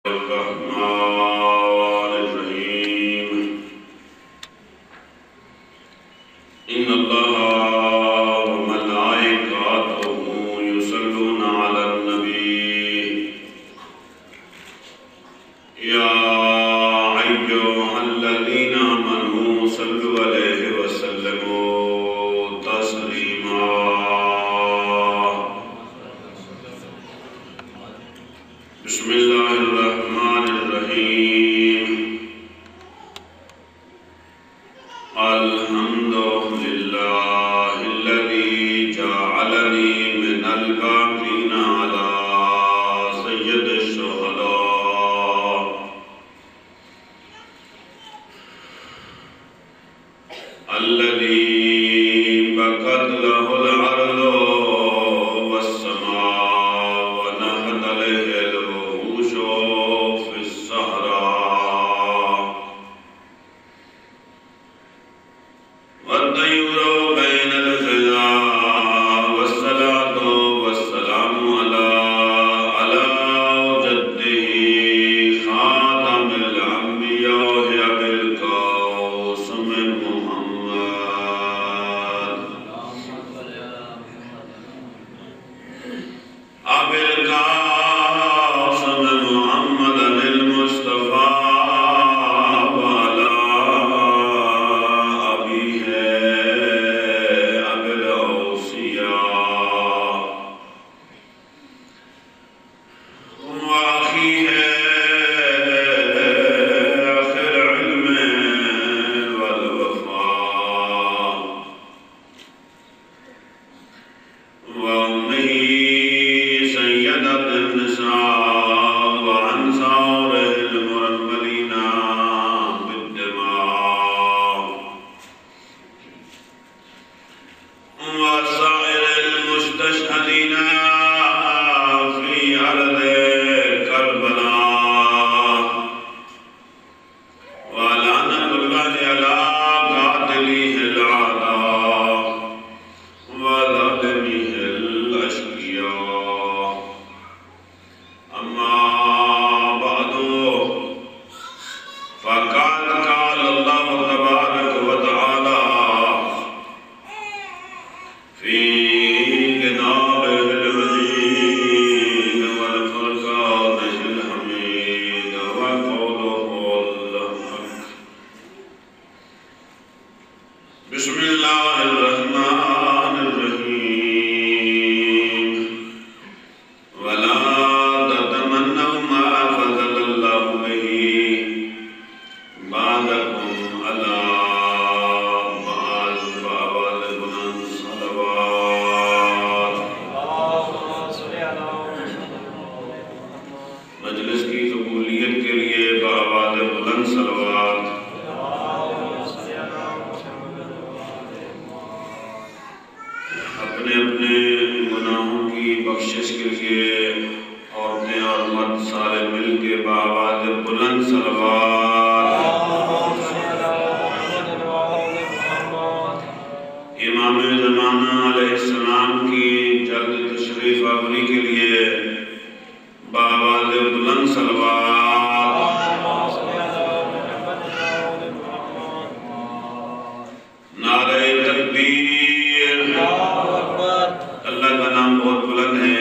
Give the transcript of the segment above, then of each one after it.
الرحمن الرحيم إن الله وملائكته يصلون على النبي يا أيها الذين آمنوا صلوا عليه وسلموا تسليما بسم الله الرحمن الرحيم الحمد لله الذي جعلني من الباقين على سيد الشهداء الذي بكت له الأرض والسماء ونهض له الوحوش في الصحراء والطيور بين الفضاء والصلاة والسلام على جده خاتم الأنبياء أبي القاسم محمد أبي القاسم محمد المصطفى وعلى أبيه أبي الأوصياء وأخيه أخي العلم والوفاء وأمه سيدة النساء وعن سائر المرملين بالدماء وسائر المستشهدين في أرض كربلاء ولعنة الله على قاتليه الأعداء وظالميه الأشقياء أما بعد فقد قال الله تبارك وتعالى في كتابه العزيز والفرقان الحميد وقوله الحق بسم الله الرحمن الرحيم ولا تتمنوا ما فضل الله به بعضكم على بعض بلند صلوات مجلس کی قبولیت کے لیے بآواز بلند صلوات اپنے اپنے گناہوں کی بخشش کے لیے عورتیں اور مرد سارے مل کے بآواز بلند صلوات امام زمانہ علیہ السلام کی جلد تشریف آوری کے لیے بآواز بلند صلوات نعرہ تکبیر اللہ کا نام بہت بلند ہے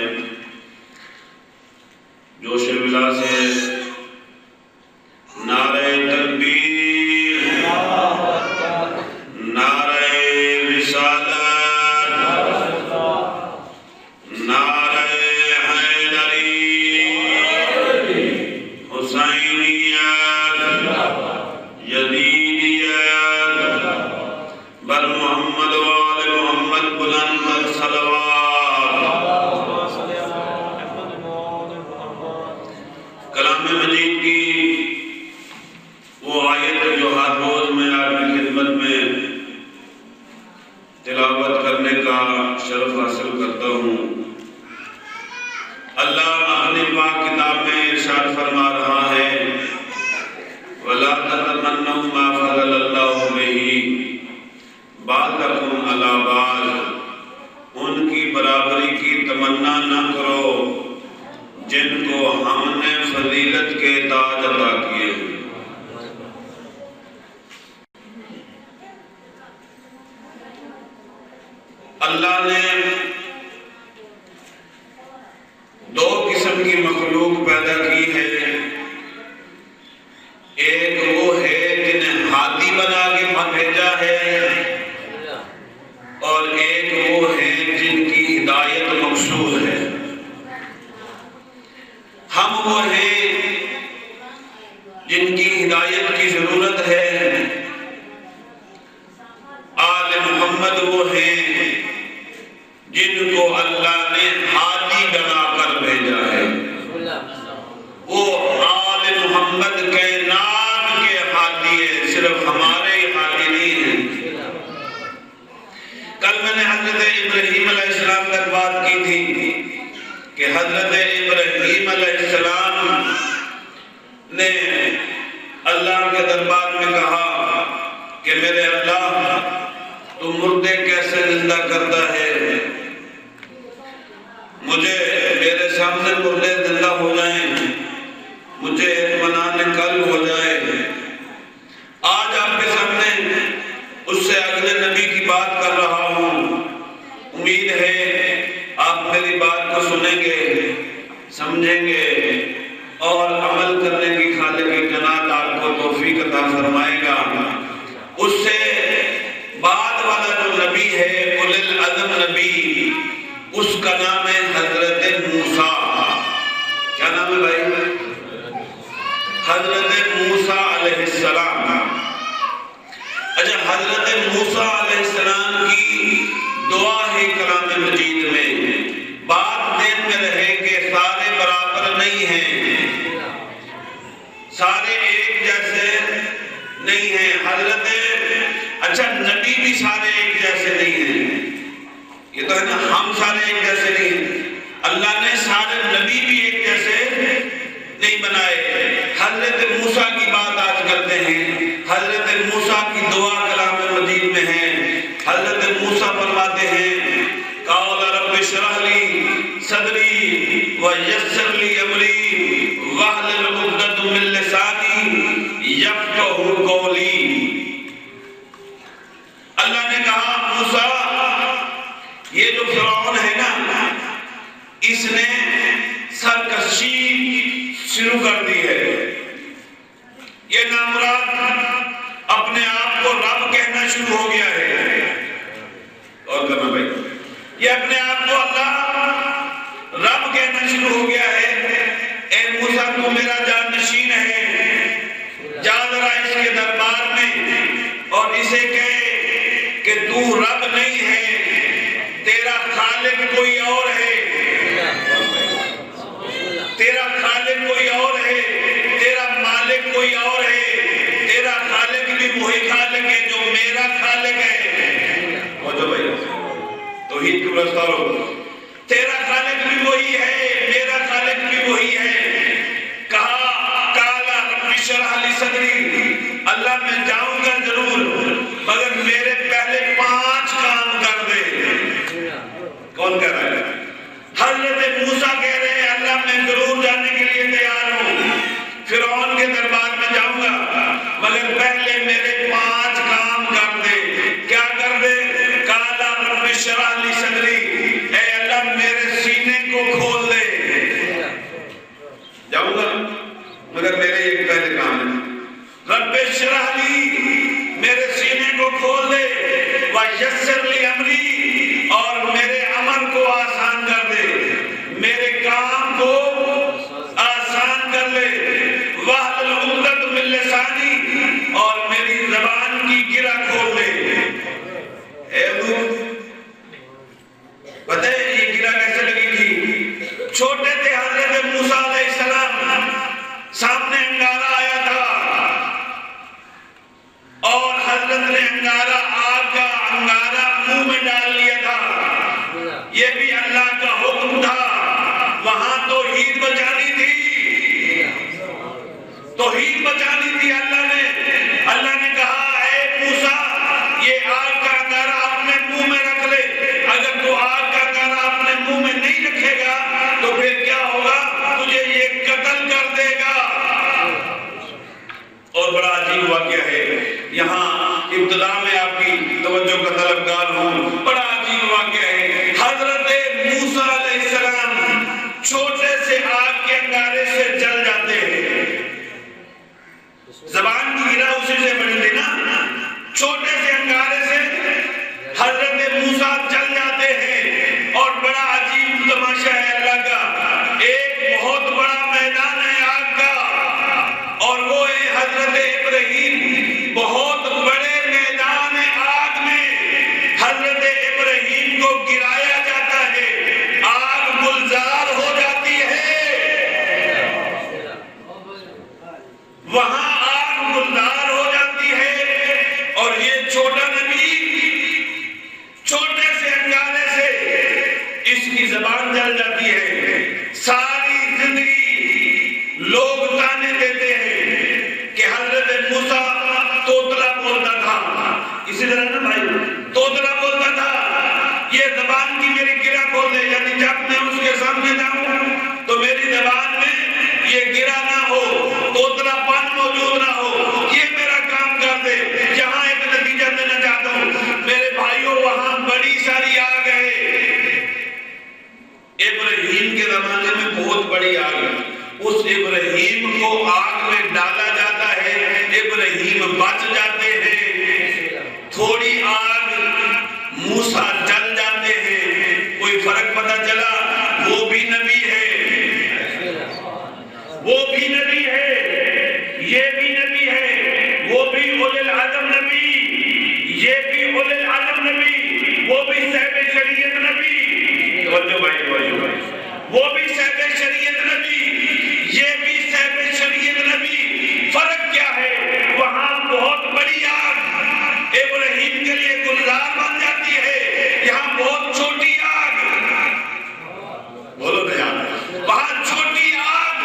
جوش ولا سے نعرہ تکبیر نعرہ رسالت نعرہ حیدری حسینیت یزیدیت بر محمد وآل محمد بلند صلوات کلام مجید کی وہ آیت جو ہر روز میں آپ کی خدمت میں تلاوت کرنے کا شرف حاصل کرتا ہوں اللہ اپنی پاک کتاب میں ارشاد فرما رہا ہے وَلَا تَتَمَنَّوْا مَا فَضَلَ اللَّهُ بِهِ بَعْضَكُمْ عَلَى بَعْضٍ ان کی برابری کی تمنا نہ کرو جن کو ہم نے فضیلت کے کے تاج عطا کیے ہیں۔ اللہ نے دو قسم کی مخلوق پیدا کی ہے، ایک وہ ہے جنہیں ہادی بنا کے بھیجا ہے، اور ایک وہ ہے جن کی ہدایت مقصود ہے۔ ہم وہ ہیں جن کی ہدایت کی ضرورت ہے، آل محمد وہ ہیں جن کو اللہ نے ہادی بنا کر بھیجا ہے۔ وہ آل محمد کائنات کے ہادی ہے، صرف ہمارے ہادی نہیں ہیں۔ کل میں نے حضرت ابراہیم علیہ السلام تک بات کی تھی کہ حضرت ابراہیم علیہ السلام نے اللہ کے دربار میں کہا کہ میرے اللہ تو مردے کیسے زندہ کرتا ہے؟ مجھے میرے سامنے مردے زندہ ہو جائیں، مجھے اطمینان قلب ہو جائے۔ آج آپ کے سامنے اس سے اگلے نبی کی بات کر رہا ہوں، امید ہے آپ میری بات کو سنیں گے، سمجھیں گے اور عمل کرنے کی خالق کائنات آپ کو توفیق عطا فرمائے گا۔ اس سے بعد والا جو نبی ہے اولو العزم نبی، اس کا نام ہے حضرت موسیٰ۔ کیا نام ہے بھائی؟ حضرت موسیٰ علیہ السلام۔ اچھا، حضرت موسیٰ علیہ السلام کی دعا ہے کلام مجید میں، بات دین میں رہے کہ سارے برابر نہیں ہیں، سارے ایک جیسے نہیں ہیں۔ اچھا، نبی بھی سارے ایک جیسے نہیں ہیں، یہ تو ہے نا، ہم سارے ایک جیسے نہیں ہیں۔ اللہ نے سارے نبی بھی ایک جیسے نہیں بنائے۔ حضرت موسیٰ کی بات آج کرتے ہیں۔ حضرت موسیٰ کی دعا کلام مجید میں ہے۔ حضرت موسیٰ فرماتے ہیں قال رب اشرح لی صدری ویسر لی امری واحلل عقدۃ من لسانی یفقہوا قولی۔ اللہ نے کہا موسیٰ، یہ جو فرعون ہے نا، اس نے سرکشی شروع کر دی ہے۔ یہ نامراد اپنے آپ کو رب کہنا شروع ہو گیا ہے۔ اور کرنا بھائی، یہ اپنے آپ کو اللہ رب کہنا شروع ہو گیا ہے۔ اے موسیٰ، تو میرا جانشین ہے، جا ذرا اس کے دربار میں اور اسے کہے کہ تو رب نہیں ہے، تیرا خالق کوئی اور ہے، تیرا خالق کوئی اور ہے، تیرا مالک کوئی اور ہے، تیرا خالق بھی وہی خالق ہے جو میرا خالق ہے۔ جو بھائی توحید کو رستہ رو، تیرا خالق بھی وہی ہے، میرا خالق بھی وہی ہے۔ کہا کالا رب اشرح لی صدری، اللہ میں جاؤں گا ضرور، مگر میرے پہلے 5 کام کر دے۔ کون کہہ رہا ہے؟ حضرت موسیٰ کہہ رہے ہیں اللہ میں ضرور جانے کے لیے تیار ہوں، فرعون کے دربار میں جاؤں گا، مگر پہلے میرے 5 کام کر دے۔ کیا کر دے؟ کالا رب اشرح لی صدری، اے اللہ میرے سینے کو کھول دے۔ جاؤں گا مگر میرے ایک پہلے کام ہے، رب اشرح لی، میرے سینے کو کھول دے، ویسر لی امری، اور میرے عمل کو آسان کر دے، میرے کام کو آسان کر لے، واحلل عقدۃ من لسانی، اور میری زبان کی گرہ کھول دے۔ اے حضور، پتہ ہے یہ گرہ کیسے لگی تھی؟ چھوٹے تھے حضرت موسیٰ علیہ السلام، سامنے انگارہ آیا تھا اور حضرت نے انگارہ آگ کا انگارہ منہ میں ڈال لیا تھا۔ یہ بھی اللہ کا حکم تھا، وہاں توحید بچانی تھی، توحید بچانی تھی۔ اللہ نے کہا اے موسیٰ، یہ آگ کا انگارہ اپنے منہ میں رکھ لے، اگر تو آگ کا انگارہ اپنے منہ میں نہیں رکھے گا تو پھر کیا ہوگا؟ تجھے یہ قتل کر دے گا۔ یہاں ابتدا میں آپ کی توجہ کا طلبگار ہوں، بڑا عجیب واقعہ ہے۔ حضرت موسیٰ علیہ السلام چھوٹے سے آگ کے انگارے سے جل جاتے ہیں۔ زبان کی گرا اسی سے بڑی تھی نا، چھوٹے سے انگارے سے حضرت موسیٰ جل جاتے ہیں، اور بڑا عجیب تماشا ہے اللہ کا، ایک بہت بڑا میدان ہے آگ کا، اور وہ ہے حضرت ابراہیم، بہت بڑے میدان آگ میں حضرت ابراہیم کو گرایا جاتا ہے، آگ گلزار ہو جاتی ہے، وہاں آگ گلزار ہو جاتی ہے، اور یہ چھوٹا نبی چھوٹے سے انگارے سے اس کی زبان جل جاتی ہے۔ ساری زندگی لوگ تانے دیتے ہیں کہ حضرت موسیٰ توتلا بولتا تھا، اسی طرح نا بھائی توتلا بولتا تھا، یہ زبان کی میری گرہ کھول دے، یعنی جب میں اس کے سامنے جاؤں تو میری زبان میں یہ گرہ نہ ہو، توتلا پن موجود نہ ہو، یہ میرا کام کر دے۔ جہاں ایک نتیجہ دینا چاہتا ہوں میرے بھائیوں، وہاں بڑی ساری آگ ہے، ابراہیم کے زمانے میں بہت بڑی آگ ہے، اس ابراہیم کو آگ میں ڈالا جاتا ہے، ابراہیم بچ جاتے ہیں، تھوڑی آگ موسیٰ جل جاتے ہیں، کوئی فرق پتہ چلا؟ وہ بھی نبی ہے، وہ بھی نبی ہے، یہ بھی نبی ہے، وہ بھی اولو العزم نبی، یہ بھی اولو العزم نبی، وہ بھی صاحب شریعت نبی، وہ بھی صاحب شریعت نبی، یہ بھی صاحب شریعت نبی۔ فرق کیا ہے؟ وہاں بہت بڑی آگ ابراہیم کے لیے گلزار بن جاتی ہے، یہاں بہت چھوٹی آگ، بولو بھیا، وہاں چھوٹی آگ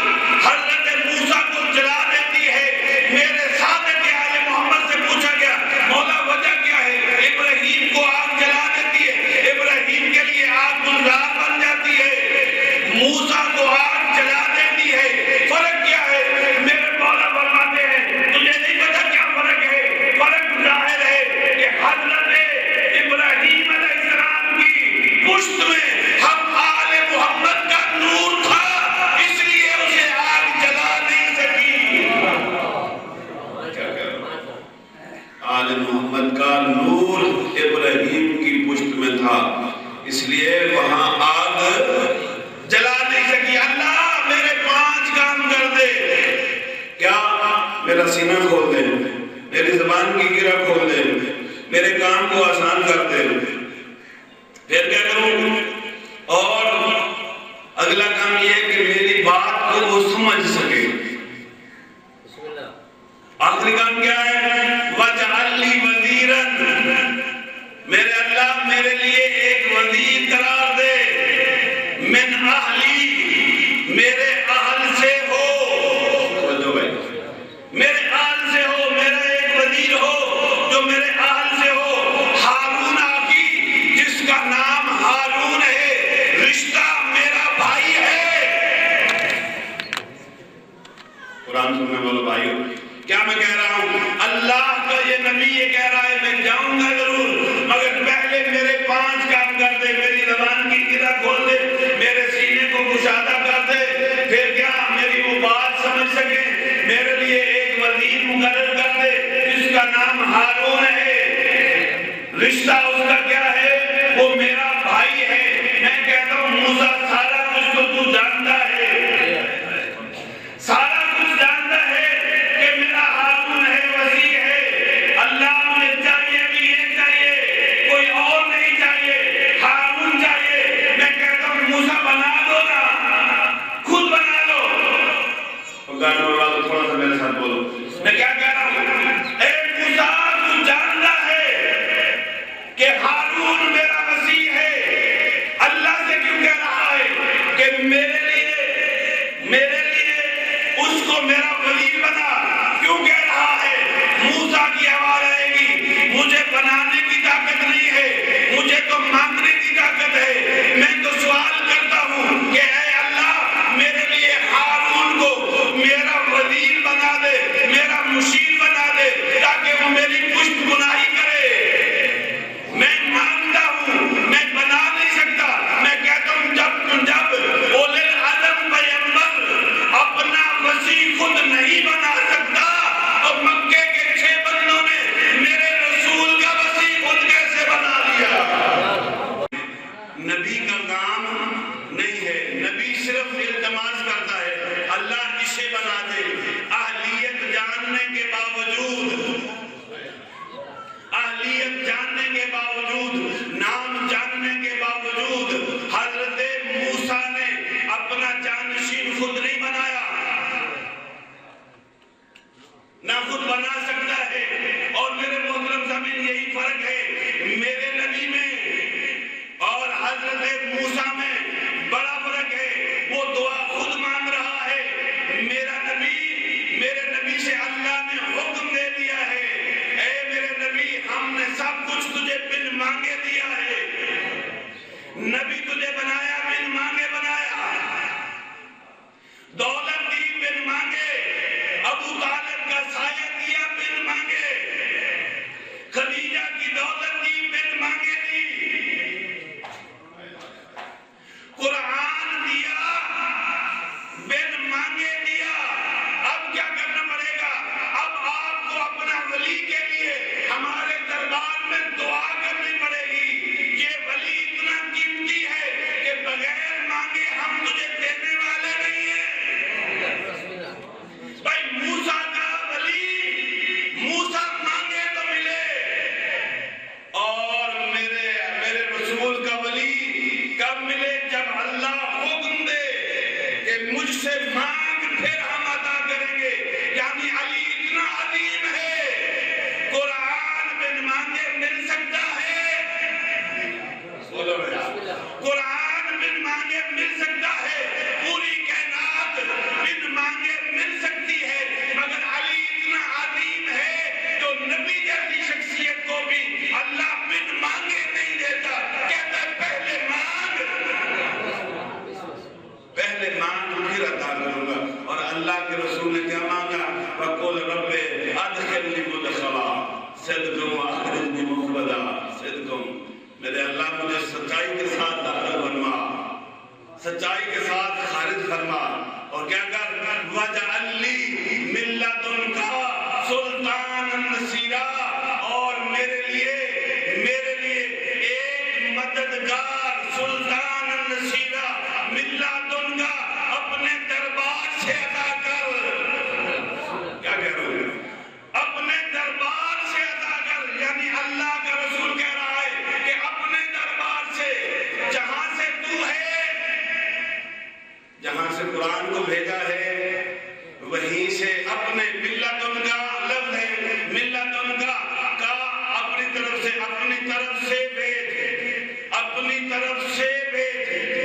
حضرت موسیٰ کو جلا دیتی ہے۔ میرے صادق آل محمد سے پوچھا گیا، مولا وجہ کیا ہے؟ ابراہیم کو آگ جلا دیتی ہے، ابراہیم کے لیے آگ گلزار بن جاتی ہے، موسیٰ کو آگ جلا دیتی ہے، فرق کیا ہے؟ میرے مولا فرماتے ہیں تجھے نہیں پتا کیا فرق ہے؟ فرق ظاہر ہے کہ حضرت ابراہیم علیہ السلام کی پشت میں ہم آل محمد کا نور تھا، اس لیے اسے آگ جلا نہیں سکی۔ آل محمد کا نور ابراہیم کی پشت میں تھا، اس لیے وہاں آگ جلا نہیں سکی۔ اللہ میرے 5 کام کر دے، کیا؟ میرا سینہ کھول دے، میری زبان کی گرہ کھول دے، میرے کام کو آسان کر دے، پھر کیا کروں؟ اور اگلا کام یہ ہے کہ میری بات کو وہ سمجھ سکے۔ آخری کام کیا ہے؟ وَاجْعَلْ لِي وَزِيرًا، میرے اللہ میرے لیے ایک وزیر قرار دے، من اہلی، میرے اہل سے ہو، میرے اہل سے ہو، میرا ایک وزیر ہو جو میرے اہل سے ہو۔ ہارون آقی جس کا نام ہارون ہے، رشتہ میرا بھائی ہے۔ قرآن سننے والوں بھائیو، کیا میں کہہ رہا ہوں؟ اللہ کا یہ نبی یہ کہہ رہا ہے میں جاؤں گا ضرور، مگر پہلے میرے 5 کام کر دے، میری زبان کی گرہ کھول دے، میرے سینے کو کشادہ کر دے، پھر کیا میری وہ بات سمجھ سکے، میرے لیے ایک وزیر مقرر کر دے جس کا نام ہارون ہے، رشتہ اس کا کیا ہے؟ وہ میرا بھائی ہے۔ میں کہتا ہوں موسیٰ سارا کچھ تو تو جانتا ہے، سارا کچھ جانتا ہے کہ میرا ہارون ہے، وزیر ہے، اللہ مجھے چاہیے بھی یہ چاہیے، کوئی اور نہیں چاہیے، ہارون چاہیے۔ میں کہتا ہوں موسیٰ بنا دو نا، خود بنا لو۔ گاڑی والوں تھوڑا سا میرے ساتھ بولو، میں کیا کہہ رہا ہوں؟ اے موسیٰ تو جانتا ہے کہ ہارون میرا وزیر ہے، اللہ سے کیوں کہہ رہا ہے کہ میرے لیے اس کو میرا وزیر بنا؟ کیوں کہہ رہا ہے؟ موسیٰ کی آواز آئے گی، مجھے بنانے کی طاقت نہیں ہے، مجھے تو مانگنے کی طاقت ہے۔ میں تو سوال کرتا ہوں کہ اے اللہ میرے لیے ہارون کو میرا وزیر بنا دے، میرا مشیر بنا دے، تاکہ وہ میری خود نہیں بنا سکتا تو مکے کے 6 بندوں نے میرے رسول کا وسیع خود کیسے بنا لیا؟ نبی کا کام نہیں ہے، نبی صرف التماس کرتا ہے اللہ اسے بنا دے۔ اہلیت جاننے کے باوجود نام جاننے کے باوجود حضرت موسیٰ نے اپنا جانشین خود نہیں بنایا، نہ خود بنا سکتا ہے۔ اور میرے محترم سامعین، یہی فرق ہے میرے نبی میں اور حضرت موسیٰ میں، بڑا فرق ہے۔ وہ دعا خود مانگ رہا ہے، میرے نبی سے اللہ نے حکم دے دیا ہے، اے میرے نبی ہم نے سب کچھ تجھے بن مانگے دیا ہے۔ نبی تجھے بنایا بن مانگے بنایا، دولت دی بن مانگے، ابو طالب کا سایہ دیا بن مانگے، خدیجہ کی دولت دی بن مانگے دی، قرآن دیا بن مانگے دیا۔ اب کیا کرنا پڑے گا؟ اب آپ کو اپنا ولی کے لیے ہمارے دربار میں دعا کرنی پڑے گی۔ یہ ولی اتنا قیمتی ہے کہ بغیر مانگے ہم تجھے دینے والے نہیں ہیں۔ بھائی موسیٰ کا ولی، موسیٰ مانگے تو ملے، اور میرے رسول کا ولی کب ملے؟ جب اللہ حکم دے کہ مجھ سے مانگ پھر ہم عطا کریں گے۔ یعنی علی اتنا عظیم ہے، قرآن بن مانگے مل سکتا ہے، قرآن بن مانگے مل سکتا ہے، پوری کائنات بن مانگے مل سکتی ہے، مگر علی اتنا عظیم ہے جو نبی جیسی شخصیت کو بھی اللہ بن مانگے نہیں دیتا، کہتا ہے پہلے مانگ پھر عطا کروں گا۔ اور اللہ کے رسول نے کیا مانگا؟ وَقُلْ رَبِّ أَدْخِلْنِي مُدْخَلًا صِدْقًا وَأَخْرِجْنِي مُخْرَجًا صِدْقًا۔ میرے اللہ مجھے سچائی کے ساتھ داخل فرما، سچائی کے ساتھ خارج فرما، اور کیا کر؟ وَجَعَلْ لِي مِن لَّدُنْكَ سُلْطَانًا نَصِيرًا، اور میرے لیے ایک مددگار، سلطان نصیرہ مِن لَّدُنْكَ، اپنے دربار سے عطا کر۔ کیا کہہ رہا ہوں؟ اپنے دربار سے عطا کر، یعنی اللہ کا رسول کہہ رہا ہے کہ اپنے دربار سے، جہاں سے تو ہے، جہاں سے قرآن کو بھیجا ہے، وہیں سے اپنے ملت ان کا لفظ ہے، ملت ان کا اپنی طرف سے بھیج، اپنی طرف سے بھیج،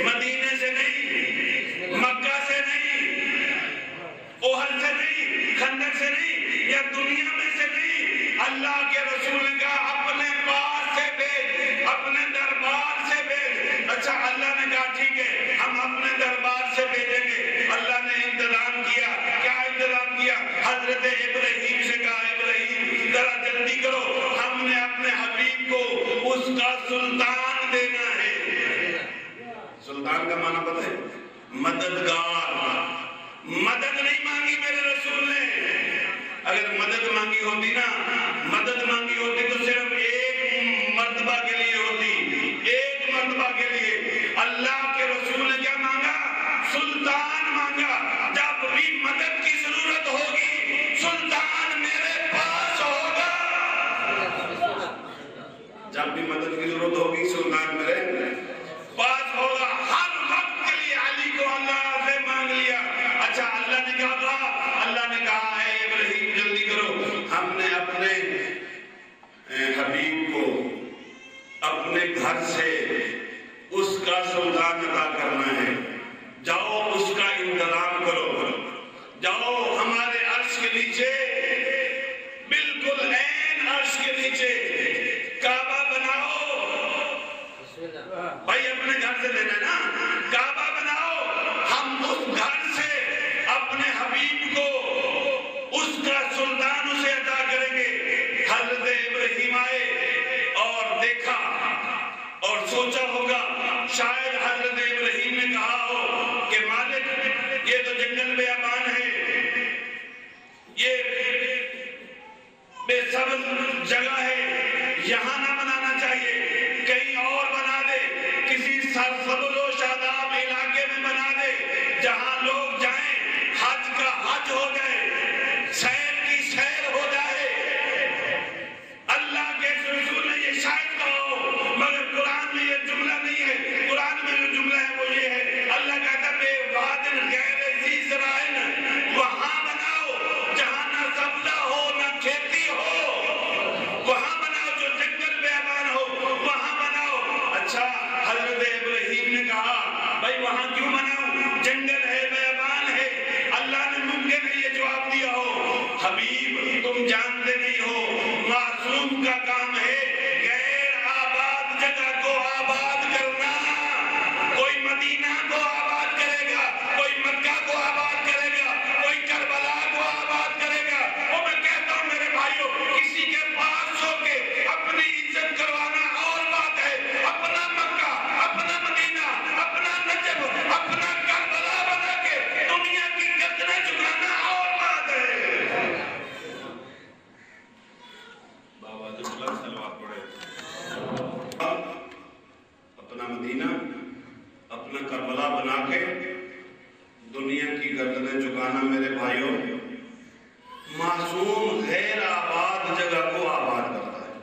مدینے سے نہیں، مکہ سے نہیں، اوہد سے نہیں، خندق سے نہیں، یا دنیا میں سے نہیں، اللہ کے رسول کا اپنے پاس سے بھیج، اپنے دربار سے بھیج۔ اچھا اللہ نے کہا ٹھیک ہے ہم اپنے دربار سے بھیجیں گے۔ اللہ نے انتظام کیا، کیا انتظام کیا؟ حضرت ابراہیم سے کہا ابراہیم ذرا جلدی کرو، ہم نے اپنے حبیب کو اس کا سلطان دینا ہے۔ سلطان کا معنی پتہ ہے؟ مددگار۔ مدد نہیں مانگی میرے رسول نے، اگر مدد مانگی ہوتی تو صرف ایک مرتبہ کے لیے ہوتی، ایک مرتبہ کے لیے۔ اللہ کے رسول نے کیا مانگا؟ سلطان مانگا۔ جب بھی مدد کی ضرورت ہوگی سلطان میرے پاس ہوگا، جب بھی مدد کی ضرورت ہوگی سلطان میرے پاس ہوگا۔ ہر وقت کے لیے علی کو اللہ سے مانگ لیا۔ اچھا اللہ نے کیا کہا؟ اللہ نے کہا ہے ابراہیم جلدی کرو، ہم نے اپنے یہاں نہ بنانا چاہیے، کہیں اور بنا دے، کسی سرسبز و شاداب علاقے میں بنا دے جہاں لوگ جائیں، حج کا حج ہو جائے، سیر کی سیر ہو جائے۔ اللہ کے رسول نے یہ شاید کہو، مگر قرآن میں یہ جملہ نہیں ہے۔ قرآن میں جو جملہ ہے وہ یہ ہے، اللہ کہتا ہے بے وادن غیر ذی زرعن، وہاں بناؤ جہاں نہ سبزہ ہو نہ کھیتی ہو، وہاں بناؤ جو جنگل بیابان ہو، وہاں بناؤ۔ اچھا، حضرت ابراہیم نے کہا بھائی وہاں کیوں بناؤں، جنگل ہے بیابان ہے۔ اللہ نے ممکن ہے یہ جواب دیا ہو، حبیب تم جانتے نہیں ہو، معصوم کا کام ہے غیر آباد جگہ کو آباد کرنا۔ کوئی مدینہ کو آباد کرے گا، کوئی مکہ کو آباد کرے گا، کوئی کربلا کو آباد کرے گا۔ وہ میں کہتا ہوں میرے بھائیوں، کسی کے پاس ہو کے اپنی عزت کروانا اور بات ہے، اپنا مکہ، اپنا مدینہ، اپنا نجف، اپنا کربلا بنا کے دنیا کی گردنیں جھکانا اور بات ہے۔ بابا جو بلند سلوات پڑھے، اپنا مدینہ، اپنا کربلا بنا کے دنیا کی گردنیں جھکانا میرے بھائیوں، معصوم غیر آباد جگہ کو آباد کرتا ہے۔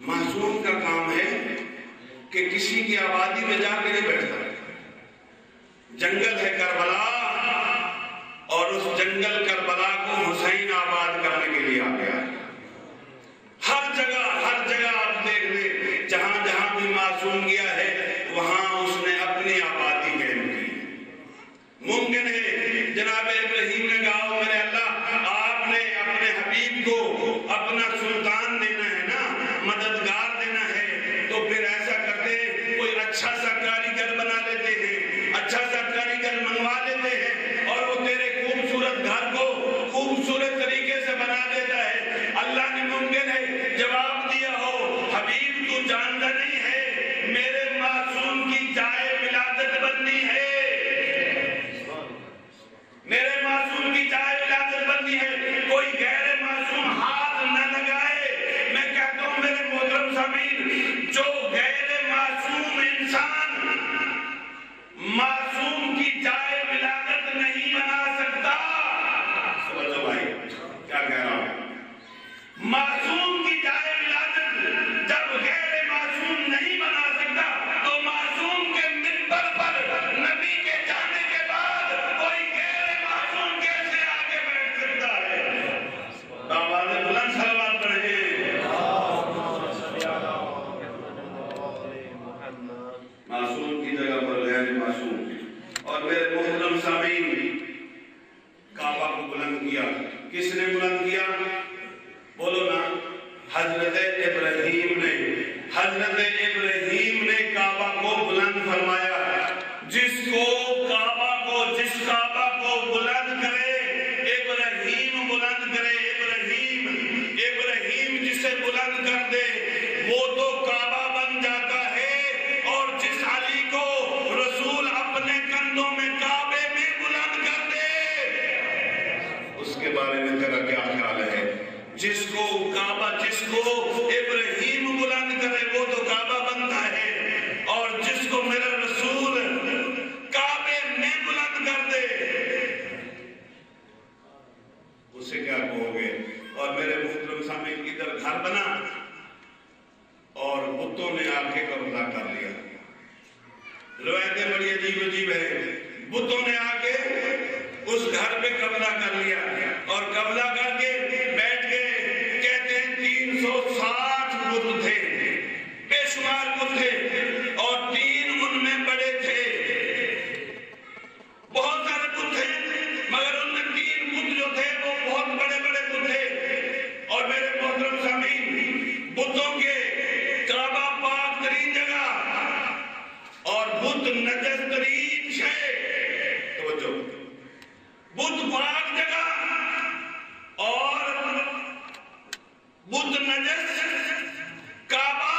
معصوم کا کام ہے کہ کسی کی آبادی میں جا کے نہیں بیٹھتا۔ جنگل ہے کربلا اور اس جنگل کربلا کو حسین آباد کرنے کے لیے آ گیا۔ ہر جگہ آپ دیکھ لیں، جہاں جہاں بھی معصوم گیا ہے وہاں اس نے اپنی آبادی قائم کی۔ ممکن ہے جناب ابراہیم نے کہا میرے اللہ آپ نے اپنے حبیب کو اپنا سلطان دینا ہے نا، مددگار دینا ہے، تو پھر ایسا کرتے ہیں کوئی اچھا سا کاریگر بنا لیتے ہیں، اچھا سا کاریگر منوا لیتے ہیں اور وہ تیرے خوبصورت گھر کو خوبصورت طریقے سے بنا دیتا ہے۔ اللہ نے ممکن ہے جواب دیا ہو، حبیب تو جانتا نہیں ہے میرے معصوم کی جائے ولادت بننی ہے، میرے معصوم کی جائے ولادت بننی ہے، کوئی غیر معصوم ہاتھ نہ لگائے۔ میں کہتا ہوں میرے محترم سامعین، جو غیر معصوم انسان معصوم کی جائے ولادت نہیں بنا سکتا، سمجھو بھائی کیا کہہ رہا ہوں، معصوم کی جائے ولادت جب غیر معصوم نہیں بنا سکتا تو معصوم کے منبر پر نبی کے جانے کے بعد کوئی غیر معصوم کیسے آگے بیٹھ سکتا ہے؟ آواز بلند صلوات پڑھیں۔ معصوم کی جگہ پر غیر معصوم۔ اور میرے محترم سامعین، کعبہ کو بلند کیا کس نے بلند کیا؟ بولو نا، حضرت ابراہیم نے۔ حضرت ابراہیم نے کعبہ کو بلند فرمایا۔ جس کعبہ کو بلند کرے ابراہیم بلند کرے، ابراہیم جسے بلند کر دے وہ تو کعبہ بن جاتا ہے، اور جس علی کو رسول اپنے کندھوں میں کعبے میں بلند کر دے اس کے بارے میں تیرا کیا خیال ہے؟ جس کو ابراہیم بلند کرے وہ تو کعبہ بنتا ہے، اور جس کو میرا رسول کعبے میں بلند کر دے اسے کیا کہو گے؟ اور میرے محترم سامعین، ادھر گھر بنا اور بتوں نے آ کے قبضہ کر لیا۔ روایتیں بڑی عجیب ہے، بتوں نے آ کے اس گھر پہ قبضہ کر لیا اور قبضہ کر کے بیٹھ گئے۔ کہتے ہیں 360 بت تھے، بے شمار بت تھے، اور 3 ان میں بڑے تھے۔ بہت سارے بت تھے مگر ان میں 3 بت جو تھے وہ بہت بڑے بڑے بت تھے۔ اور میرے محترم سامعین، بتوں کے کعبہ پاک ترین جگہ اور بت نجس ترین شے، توجہ، بت پاک جگہ اور بت نجس، کعبہ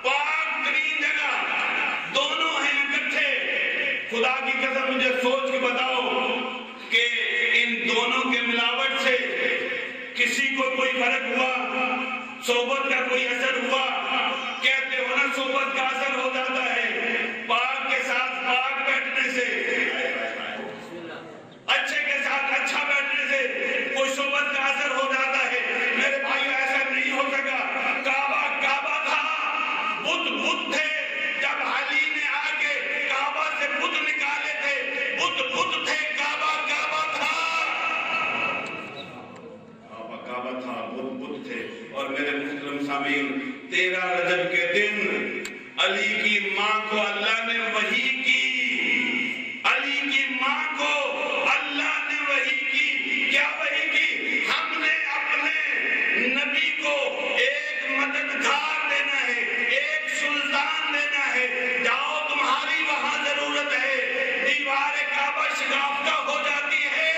پاک ترین جگہ، دونوں ہیں اکٹھے۔ خدا کی قسم مجھے سوچ کے بتاؤ کہ ان دونوں کے ملاوٹ سے کسی کو کوئی فرق ہوا؟ صحبت کا کوئی اثر ہوا؟ کہتے ہو نا صحبت کا اثر ہو جاتا ہے، پاک کے ساتھ پاک بیٹھنے سے، اچھے کے ساتھ اچھا بیٹھنے سے کوئی صحبت کا اثر ہو جاتا ہے۔ میرے بھائیو ایسا نہیں ہو سکا۔ کعبہ کعبہ تھا، بت بت تھے۔ جب علی نے آ کے کعبہ سے بت نکالے تھے، بت بت تھے، کعبہ کعبہ تھا، کعبہ کعبہ تھا، بت بت تھے۔ اور میرے محترم سامعین، 13 رجب کے دن علی کی ماں کو اللہ نے وحی کی، علی کی ماں کو اللہ نے وحی کی۔ کیا وحی کی؟ ہم نے اپنے نبی کو ایک مددگار دینا ہے، ایک سلطان دینا ہے، جاؤ تمہاری وہاں ضرورت ہے۔ دیوار کعبہ شگافتہ ہو جاتی ہے،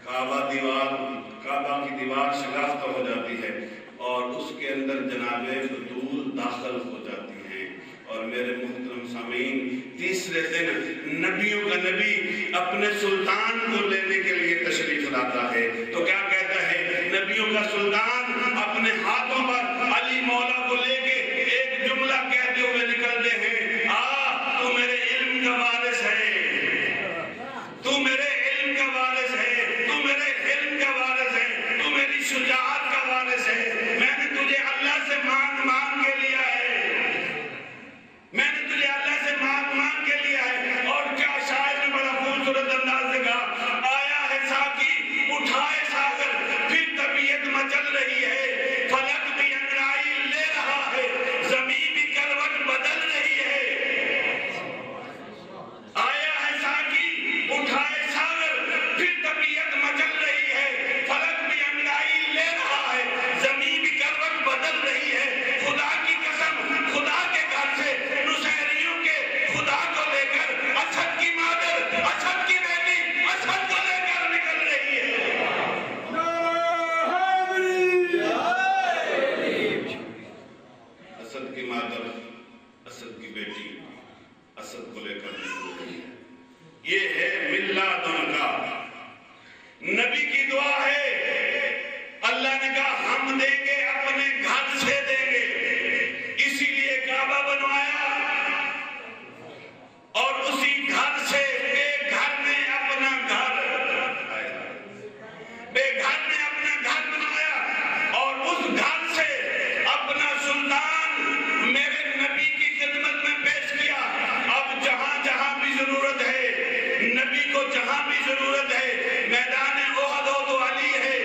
کعبہ کی دیوار شگافتہ ہو جاتی ہے اور اس کے اندر جناب بطول داخل ہو جاتی ہیں۔ اور میرے محترم سامعین، تیسرے دن نبیوں کا نبی اپنے سلطان کو لینے کے لیے تشریف لاتا ہے، تو کیا کہتا ہے؟ نبیوں کا سلطان اپنے ہاتھوں پر علی مولا کو لے کے ایک جملہ کہتے ہوئے نکلتے ہیں، تو میرے علم کا وارث ہے، تو میرے علم کا وارث ہے، تو میرے علم کا وارث ہے، تو میری شجاعت کا وارث ہے۔ میں نے تجھے اللہ سے مانگ کے لیا ہے، میں نے تجھے اللہ سے مانگ کے لیا ہے۔ اور کیا شاعر نے بڑا خوبصورت انداز سے کہا، آیا ہے ساقی اٹھائے ساغر، پھر طبیعت مچل رہی ہے، فلک بھی انگڑائی لے رہا ہے، زمین بھی کروٹ بدل رہی ہے۔ آیا ہے ساقی اٹھائے ساغر، پھر طبیعت مچل رہی ہے، فلک بھی انگڑائی لے رہا ہے، زمین بھی کروٹ بدل رہی ہے۔ خدا کی قسم، خدا کے گھر سے نصیریوں کے خدا کو لے کر اسد کی مادر، اسد کی بیٹی، اسد کو لے کر نکل رہی ہے۔ اسد کی مادر، اسد کی بیٹی، اسد کو لے کر نکل رہی ہے۔ یہ ہے میلاد ان کا۔ نبی کی دعا ہے، اللہ نے کہا ہم دیں گے، اپنے گھر سے دیں گے، اسی لیے کعبہ بنوایا، اور اسی گھر سے بے گھر نے اپنا گھر، بے گھر نے اپنا گھر بنایا، اور اس گھر سے اپنا سلطان میرے نبی کی خدمت میں پیش کیا۔ اب جہاں جہاں بھی ضرورت ہے، نبی کو جہاں بھی ضرورت ہے، میدان احد ہو تو علی ہے،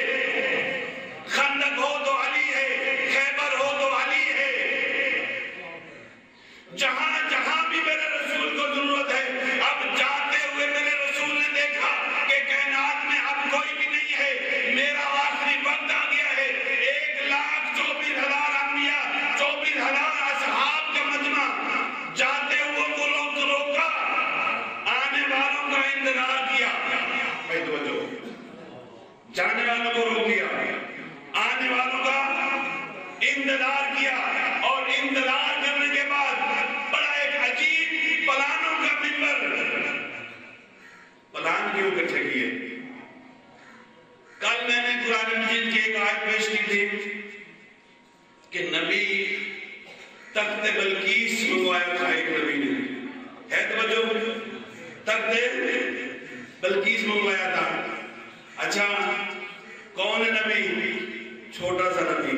خندق ہو تو علی ہے، خیبر ہو تو علی ہے، جہاں جہاں بھی میرے رسول کو ضرورت ہے۔ اب جاتے ہوئے میرے رسول نے دیکھا کہ کائنات میں اب کوئی بھی نہیں ہے، میرا آخری وقت آ گیا ہے۔ 1,24,000 انبیاء، 24,000 اصحاب کا مجمع، جاتے ہوئے کو روکا، آنے والوں کا انتظار کیا۔ جانے والوں کو روک دیا، آنے والوں کا انتظار کیا، اور انتظار کرنے کے بعد بڑا ایک عجیب پلانوں کا منبر۔ پلان کیوں اکٹھے کیے؟ کل میں نے قرآن مجید کی ایک آیت پیش کی تھی کہ نبی تخت بلقیس منگوایا تھا، ایک نبی نے، ہے توجہ، تخت بلقیس منگوایا تھا۔ اچھا، کون ہے نبی؟ چھوٹا سا نبی۔